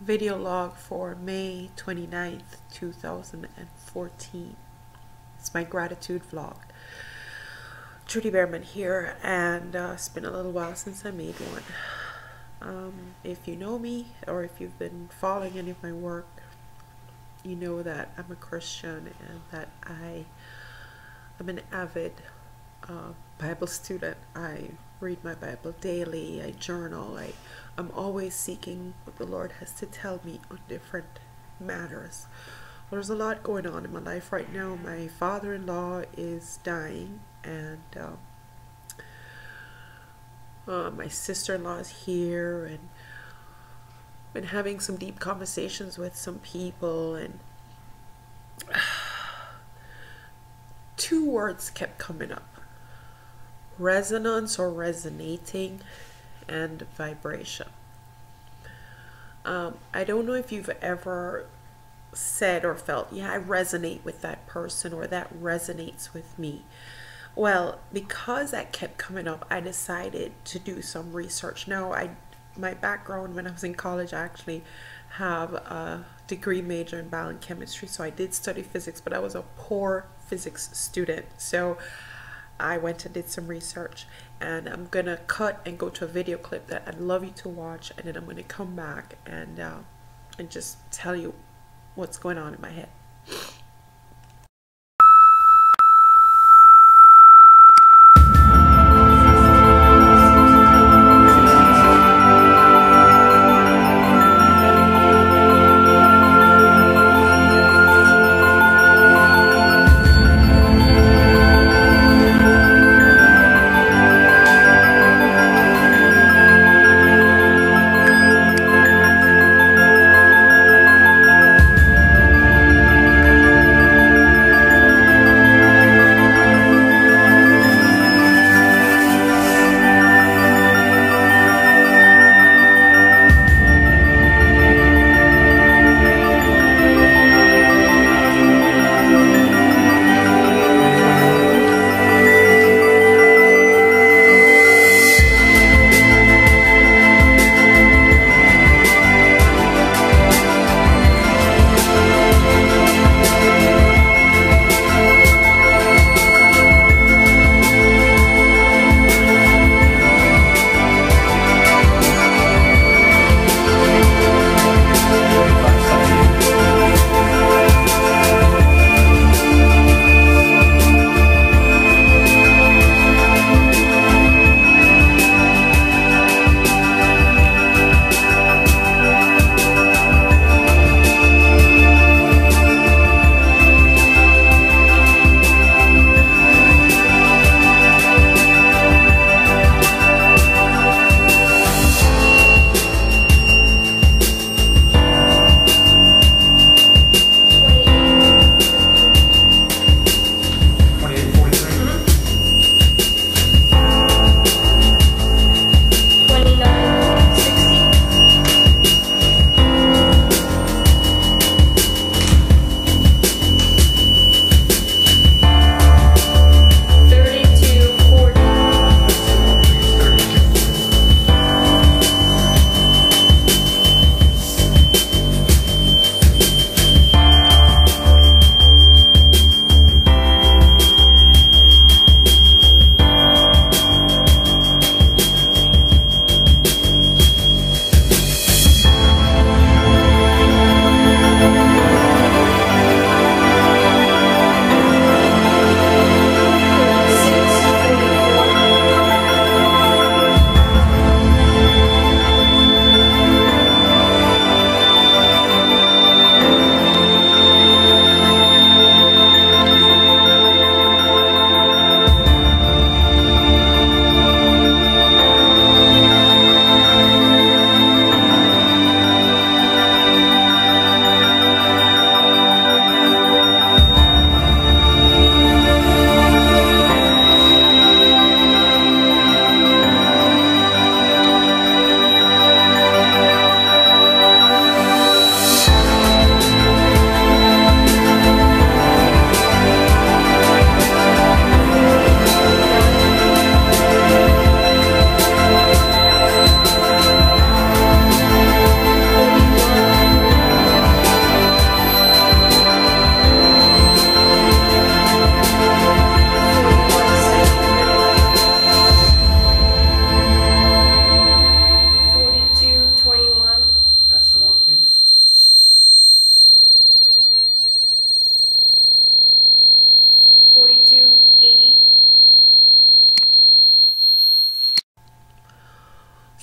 video log for May 29th, 2014. It's my gratitude vlog. Trudy Beerman here, and it's been a little while since I made one. If you know me, or if you've been following any of my work, you know that I'm a Christian and that I'm an avid Bible student. I read my Bible daily, I journal, I'm always seeking what the Lord has to tell me on different matters. Well, there's a lot going on in my life right now. My father-in-law is dying, and my sister-in-law is here, and been having some deep conversations with some people, and two words kept coming up: resonance or resonating, and vibration. I don't know if you've ever said or felt, yeah, I resonate with that person, or that resonates with me. Well, because that kept coming up, I decided to do some research. Now, my background, when I was in college, I actually have a degree major in biochemistry, so I did study physics, but I was a poor physics student. So I went and did some research, and I'm gonna cut and go to a video clip that I'd love you to watch, and then I'm gonna come back and just tell you what's going on in my head.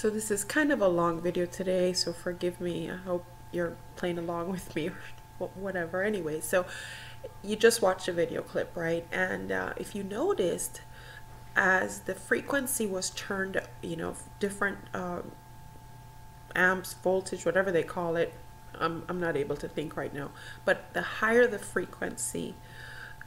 So this is kind of a long video today, so forgive me. I hope you're playing along with me or whatever. Anyway, so you just watched a video clip, right? And if you noticed, as the frequency was turned, different amps, voltage, whatever they call it, I'm not able to think right now, but the higher the frequency,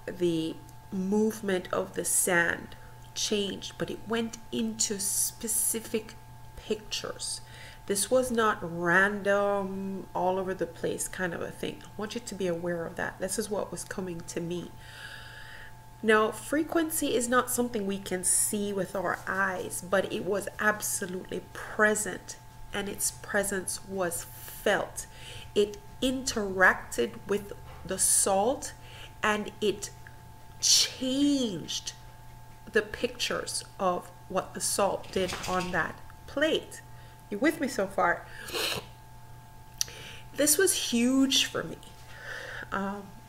the movement of the sand changed, but it went into specific pictures. This was not random, all over the place kind of a thing. I want you to be aware of that. This is what was coming to me. Now, frequency is not something we can see with our eyes, but it was absolutely present, and its presence was felt. It interacted with the salt, and it changed the pictures of what the salt did on that plate. You with me so far? This was huge for me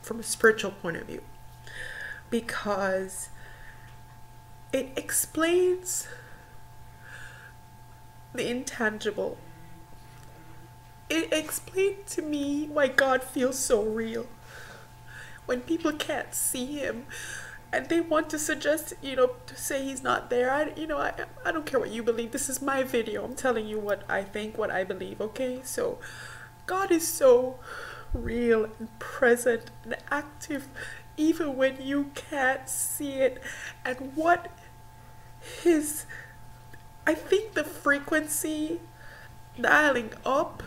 from a spiritual point of view, because it explains the intangible. It explained to me why God feels so real. When people can't see him and they want to suggest, to say he's not there, I don't care what you believe. This is my video. I'm telling you what I think, what I believe, okay? So God is so real and present and active even when you can't see it. And I think the frequency dialing up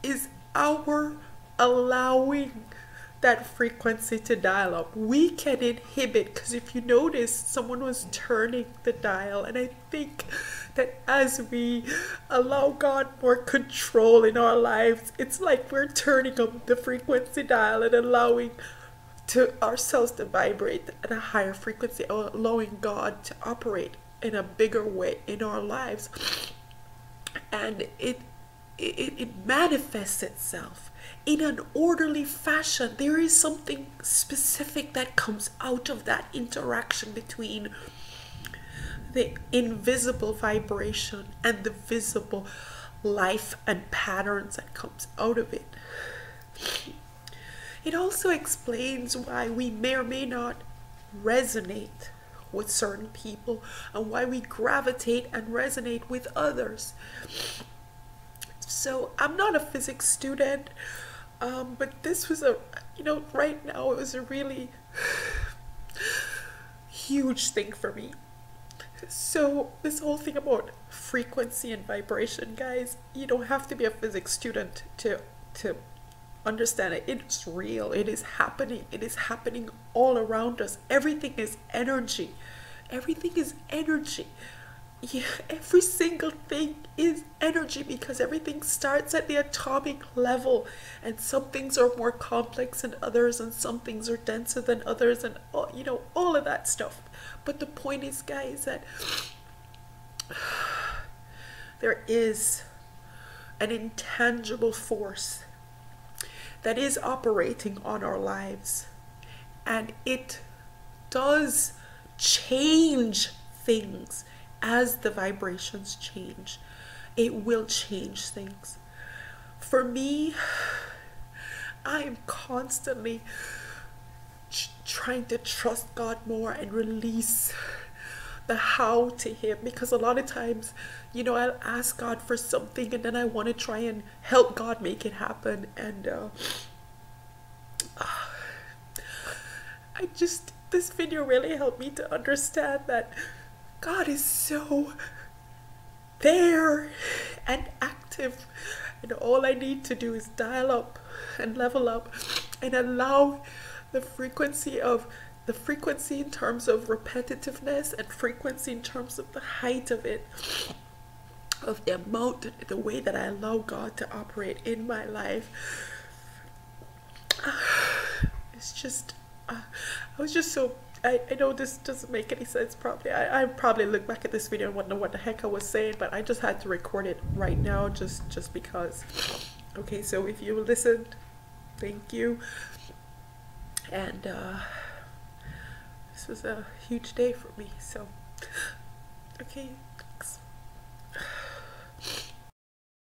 is our allowing that frequency to dial up. We can inhibit, because if you notice, someone was turning the dial, and I think that as we allow God more control in our lives, it's like we're turning up the frequency dial and allowing to ourselves to vibrate at a higher frequency, or allowing God to operate in a bigger way in our lives. And it manifests itself in an orderly fashion. There is something specific that comes out of that interaction between the invisible vibration and the visible life and patterns that comes out of it. It also explains why we may or may not resonate with certain people, and why we gravitate and resonate with others. So I'm not a physics student, but this was right now it was a really huge thing for me. So this whole thing about frequency and vibration, guys, you don't have to be a physics student to understand it. It's real. It is happening. It is happening all around us. Everything is energy. Everything is energy. Yeah, every single thing is energy, because everything starts at the atomic level, and some things are more complex than others, and some things are denser than others, and all of that stuff. But the point is, guys, that there is an intangible force that is operating on our lives, and it does change things. As the vibrations change, it will change things. For me, I am constantly trying to trust God more and release the how to him, because a lot of times, I'll ask God for something, and then I want to try and help God make it happen, and this video really helped me to understand that God is so there and active, and all I need to do is dial up and level up and allow the frequency in terms of repetitiveness, and frequency in terms of the height of it, of the amount, the way that I allow God to operate in my life. It's just I was just so, I know this doesn't make any sense probably. I probably look back at this video and wonder what the heck I was saying, but I just had to record it right now just because. Okay, so if you listened, thank you. And this was a huge day for me, so okay,